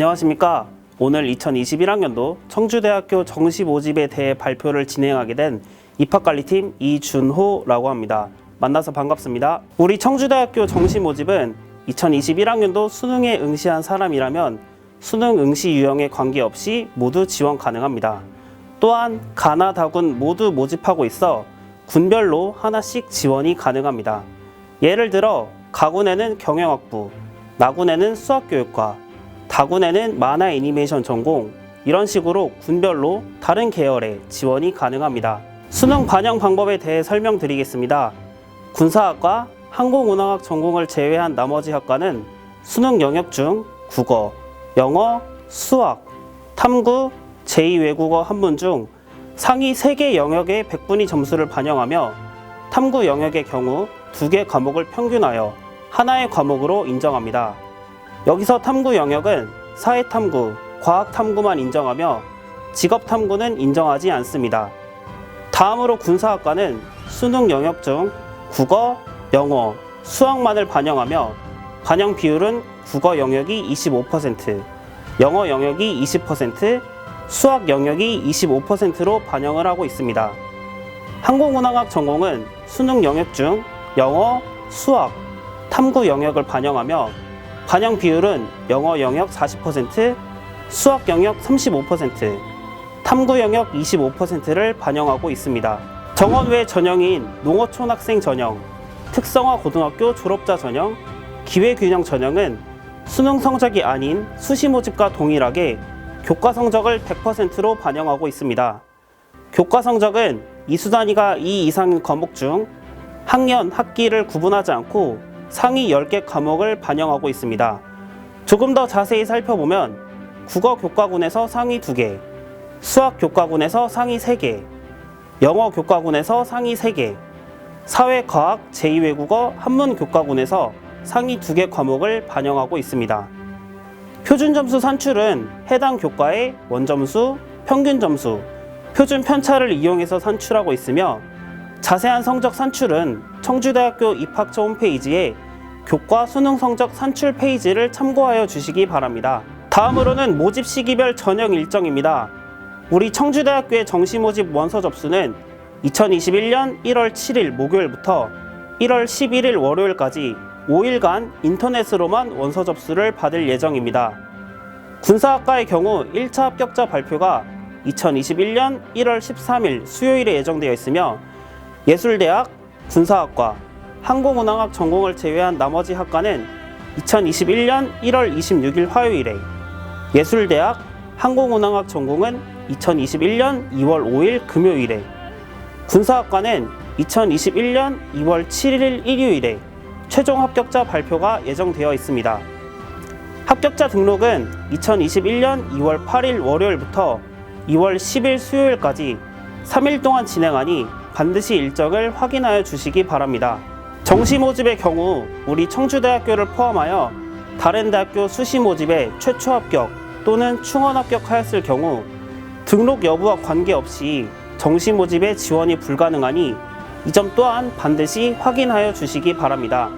안녕하십니까. 오늘 2021학년도 청주대학교 정시 모집에 대해 발표를 진행하게 된 입학관리팀 이준호라고 합니다. 만나서 반갑습니다. 우리 청주대학교 정시 모집은 2021학년도 수능에 응시한 사람이라면 수능 응시 유형에 관계없이 모두 지원 가능합니다. 또한 가나 다군 모두 모집하고 있어 군별로 하나씩 지원이 가능합니다. 예를 들어 가군에는 경영학부, 나군에는 수학교육과, 다군에는 만화 애니메이션 전공, 이런 식으로 군별로 다른 계열에 지원이 가능합니다. 수능 반영 방법에 대해 설명드리겠습니다. 군사학과, 항공운항학 전공을 제외한 나머지 학과는 수능 영역 중 국어, 영어, 수학, 탐구, 제2외국어 한문 중 상위 3개 영역의 100분위 점수를 반영하며 탐구 영역의 경우 2개 과목을 평균하여 하나의 과목으로 인정합니다. 여기서 탐구 영역은 사회탐구, 과학탐구만 인정하며 직업탐구는 인정하지 않습니다. 다음으로 군사학과는 수능 영역 중 국어, 영어, 수학만을 반영하며 반영 비율은 국어 영역이 25%, 영어 영역이 20%, 수학 영역이 25%로 반영을 하고 있습니다. 항공운항학 전공은 수능 영역 중 영어, 수학, 탐구 영역을 반영하며 반영 비율은 영어 영역 40%, 수학 영역 35%, 탐구 영역 25%를 반영하고 있습니다. 정원 외 전형인 농어촌학생 전형, 특성화 고등학교 졸업자 전형, 기회균형 전형은 수능 성적이 아닌 수시 모집과 동일하게 교과 성적을 100%로 반영하고 있습니다. 교과 성적은 이수 단위가 2 이상인 과목 중 학년, 학기를 구분하지 않고 상위 10개 과목을 반영하고 있습니다. 조금 더 자세히 살펴보면 국어 교과군에서 상위 2개, 수학 교과군에서 상위 3개, 영어 교과군에서 상위 3개, 사회과학 제2외국어 한문 교과군에서 상위 2개 과목을 반영하고 있습니다. 표준점수 산출은 해당 교과의 원점수, 평균점수, 표준 편차를 이용해서 산출하고 있으며 자세한 성적 산출은 청주대학교 입학처 홈페이지에 교과 수능 성적 산출 페이지를 참고하여 주시기 바랍니다. 다음으로는 모집 시기별 전형 일정입니다. 우리 청주대학교의 정시 모집 원서 접수는 2021년 1월 7일 목요일부터 1월 11일 월요일까지 5일간 인터넷으로만 원서 접수를 받을 예정입니다. 군사학과의 경우 1차 합격자 발표가 2021년 1월 13일 수요일에 예정되어 있으며 예술대학, 군사학과, 항공운항학 전공을 제외한 나머지 학과는 2021년 1월 26일 화요일에, 예술대학, 항공운항학 전공은 2021년 2월 5일 금요일에, 군사학과는 2021년 2월 7일 일요일에 최종 합격자 발표가 예정되어 있습니다. 합격자 등록은 2021년 2월 8일 월요일부터 2월 10일 수요일까지 3일 동안 진행하니 반드시 일정을 확인하여 주시기 바랍니다. 정시 모집의 경우 우리 청주대학교를 포함하여 다른 대학교 수시 모집에 최초 합격 또는 충원 합격하였을 경우 등록 여부와 관계없이 정시 모집에 지원이 불가능하니 이 점 또한 반드시 확인하여 주시기 바랍니다.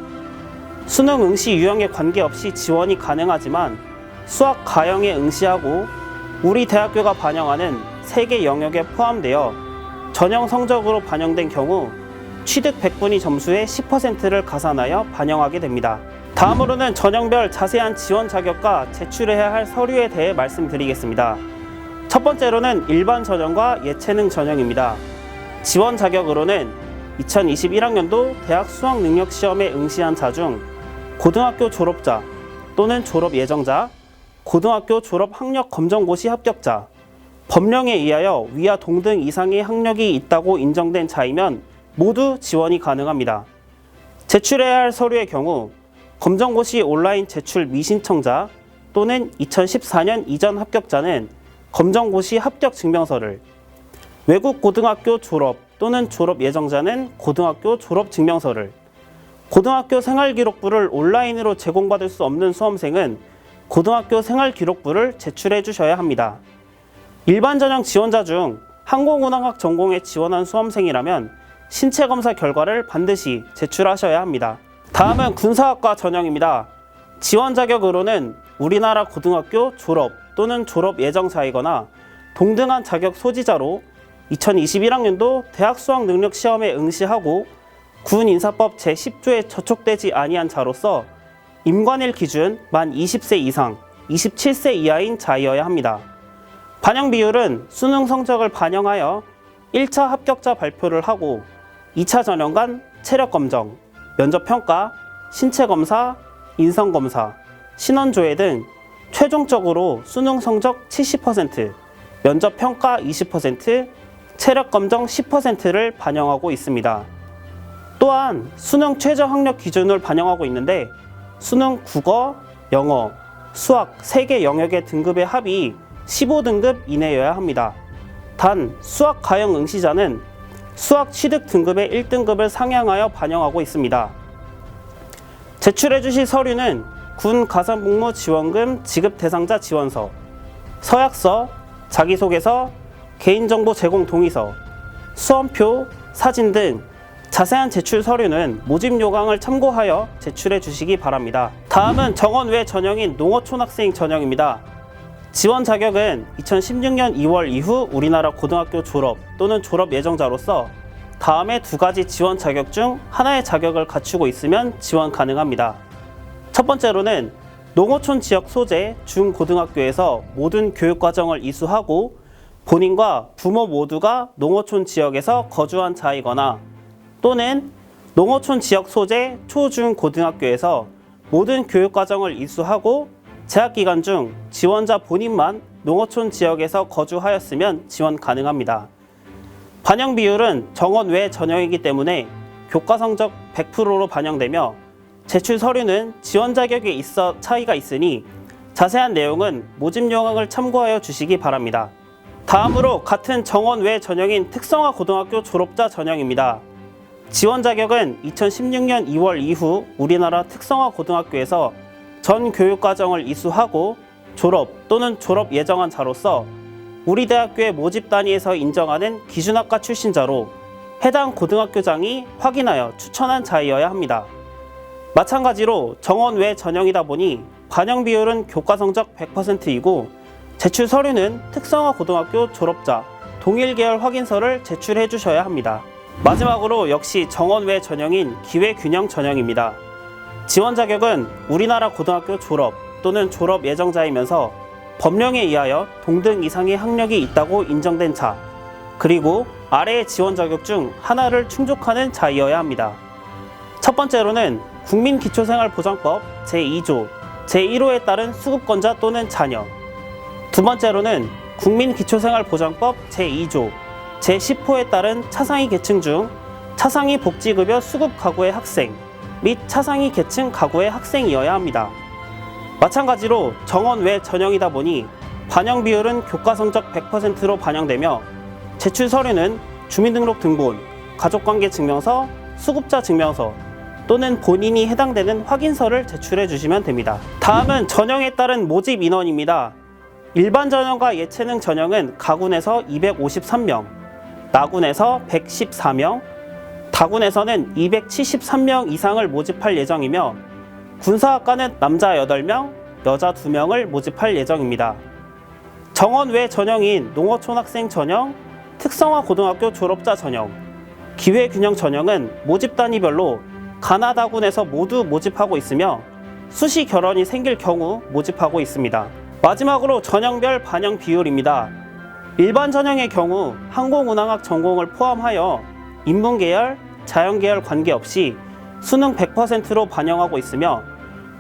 수능 응시 유형에 관계없이 지원이 가능하지만 수학 가형에 응시하고 우리 대학교가 반영하는 3개 영역에 포함되어 전형 성적으로 반영된 경우 취득 100분위 점수의 10%를 가산하여 반영하게 됩니다. 다음으로는 전형별 자세한 지원 자격과 제출해야 할 서류에 대해 말씀드리겠습니다. 첫 번째로는 일반 전형과 예체능 전형입니다. 지원 자격으로는 2021학년도 대학 수학 능력 시험에 응시한 자 중 고등학교 졸업자 또는 졸업 예정자, 고등학교 졸업 학력 검정고시 합격자, 법령에 의하여 위와 동등 이상의 학력이 있다고 인정된 자이면 모두 지원이 가능합니다. 제출해야 할 서류의 경우 검정고시 온라인 제출 미신청자 또는 2014년 이전 합격자는 검정고시 합격 증명서를, 외국 고등학교 졸업 또는 졸업 예정자는 고등학교 졸업 증명서를, 고등학교 생활기록부를 온라인으로 제공받을 수 없는 수험생은 고등학교 생활기록부를 제출해 주셔야 합니다. 일반 전형 지원자 중 항공운항학 전공에 지원한 수험생이라면 신체검사 결과를 반드시 제출하셔야 합니다. 다음은 군사학과 전형입니다. 지원 자격으로는 우리나라 고등학교 졸업 또는 졸업 예정자이거나 동등한 자격 소지자로 2021학년도 대학 수학 능력 시험에 응시하고 군인사법 제10조에 저촉되지 아니한 자로서 임관일 기준 만 20세 이상, 27세 이하인 자이어야 합니다. 반영 비율은 수능 성적을 반영하여 1차 합격자 발표를 하고 2차 전형간 체력검정, 면접평가, 신체검사, 인성검사, 신원조회 등 최종적으로 수능 성적 70%, 면접평가 20%, 체력검정 10%를 반영하고 있습니다. 또한 수능 최저 학력 기준을 반영하고 있는데 수능 국어, 영어, 수학 3개 영역의 등급의 합이 15등급 이내여야 합니다. 단 수학 가형 응시자는 수학 취득 등급의 1등급을 상향하여 반영하고 있습니다. 제출해 주실 서류는 군 가산복무 지원금 지급 대상자 지원서, 서약서, 자기소개서, 개인정보 제공 동의서, 수험표, 사진 등 자세한 제출 서류는 모집 요강을 참고하여 제출해 주시기 바랍니다. 다음은 정원 외 전형인 농어촌학생 전형입니다. 지원 자격은 2016년 2월 이후 우리나라 고등학교 졸업 또는 졸업 예정자로서 다음의 2가지 지원 자격 중 하나의 자격을 갖추고 있으면 지원 가능합니다. 첫 번째로는 농어촌 지역 소재 중고등학교에서 모든 교육과정을 이수하고 본인과 부모 모두가 농어촌 지역에서 거주한 자이거나 또는 농어촌 지역 소재 초중고등학교에서 모든 교육과정을 이수하고 재학기간 중 지원자 본인만 농어촌 지역에서 거주하였으면 지원 가능합니다. 반영 비율은 정원 외 전형이기 때문에 교과 성적 100%로 반영되며 제출 서류는 지원 자격에 있어 차이가 있으니 자세한 내용은 모집 요강을 참고하여 주시기 바랍니다. 다음으로 같은 정원 외 전형인 특성화 고등학교 졸업자 전형입니다. 지원 자격은 2016년 2월 이후 우리나라 특성화 고등학교에서 전 교육과정을 이수하고 졸업 또는 졸업 예정한 자로서 우리 대학교의 모집 단위에서 인정하는 기준학과 출신자로 해당 고등학교장이 확인하여 추천한 자이어야 합니다. 마찬가지로 정원 외 전형이다 보니 반영 비율은 교과 성적 100%이고 제출 서류는 특성화 고등학교 졸업자 동일 계열 확인서를 제출해 주셔야 합니다. 마지막으로 역시 정원 외 전형인 기회균형 전형입니다. 지원 자격은 우리나라 고등학교 졸업 또는 졸업 예정자이면서 법령에 의하여 동등 이상의 학력이 있다고 인정된 자, 그리고 아래의 지원 자격 중 하나를 충족하는 자이어야 합니다. 첫 번째로는 국민기초생활보장법 제2조 제1호에 따른 수급권자 또는 자녀, 두 번째로는 국민기초생활보장법 제2조 제10호에 따른 차상위 계층 중 차상위 복지급여 수급 가구의 학생 및 차상위 계층 가구의 학생이어야 합니다. 마찬가지로 정원 외 전형이다 보니 반영 비율은 교과 성적 100%로 반영되며 제출 서류는 주민등록등본, 가족관계 증명서, 수급자 증명서 또는 본인이 해당되는 확인서를 제출해 주시면 됩니다. 다음은 전형에 따른 모집 인원입니다. 일반 전형과 예체능 전형은 가군에서 253명, 나군에서 114명, 다군에서는 273명 이상을 모집할 예정이며 군사학과는 남자 8명, 여자 2명을 모집할 예정입니다. 정원 외 전형인 농어촌학생 전형, 특성화 고등학교 졸업자 전형, 기회균형 전형은 모집 단위별로 가나다군에서 모두 모집하고 있으며 수시 결혼이 생길 경우 모집하고 있습니다. 마지막으로 전형별 반영 비율입니다. 일반 전형의 경우 항공운항학 전공을 포함하여 인문계열, 자연계열 관계없이 수능 100%로 반영하고 있으며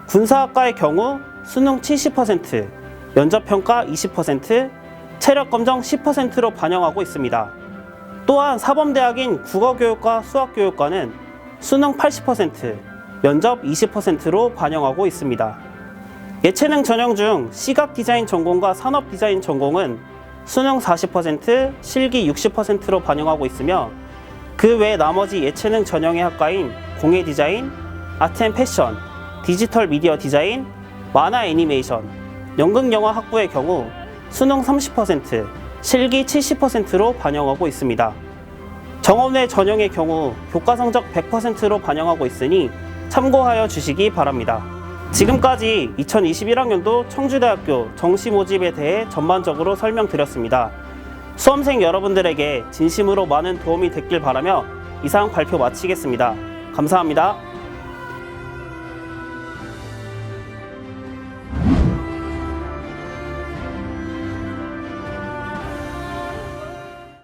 군사학과의 경우 수능 70%, 면접평가 20%, 체력검정 10%로 반영하고 있습니다. 또한 사범대학인 국어교육과 수학교육과는 수능 80%, 면접 20%로 반영하고 있습니다. 예체능 전형 중 시각디자인 전공과 산업디자인 전공은 수능 40%, 실기 60%로 반영하고 있으며 그 외 나머지 예체능 전형의 학과인 공예디자인, 아트앤패션, 디지털 미디어 디자인, 만화 애니메이션, 연극영화 학부의 경우 수능 30%, 실기 70%로 반영하고 있습니다. 정원 외 전형의 경우 교과 성적 100%로 반영하고 있으니 참고하여 주시기 바랍니다. 지금까지 2021학년도 청주대학교 정시 모집에 대해 전반적으로 설명드렸습니다. 수험생 여러분들에게 진심으로 많은 도움이 됐길 바라며 이상 발표 마치겠습니다. 감사합니다.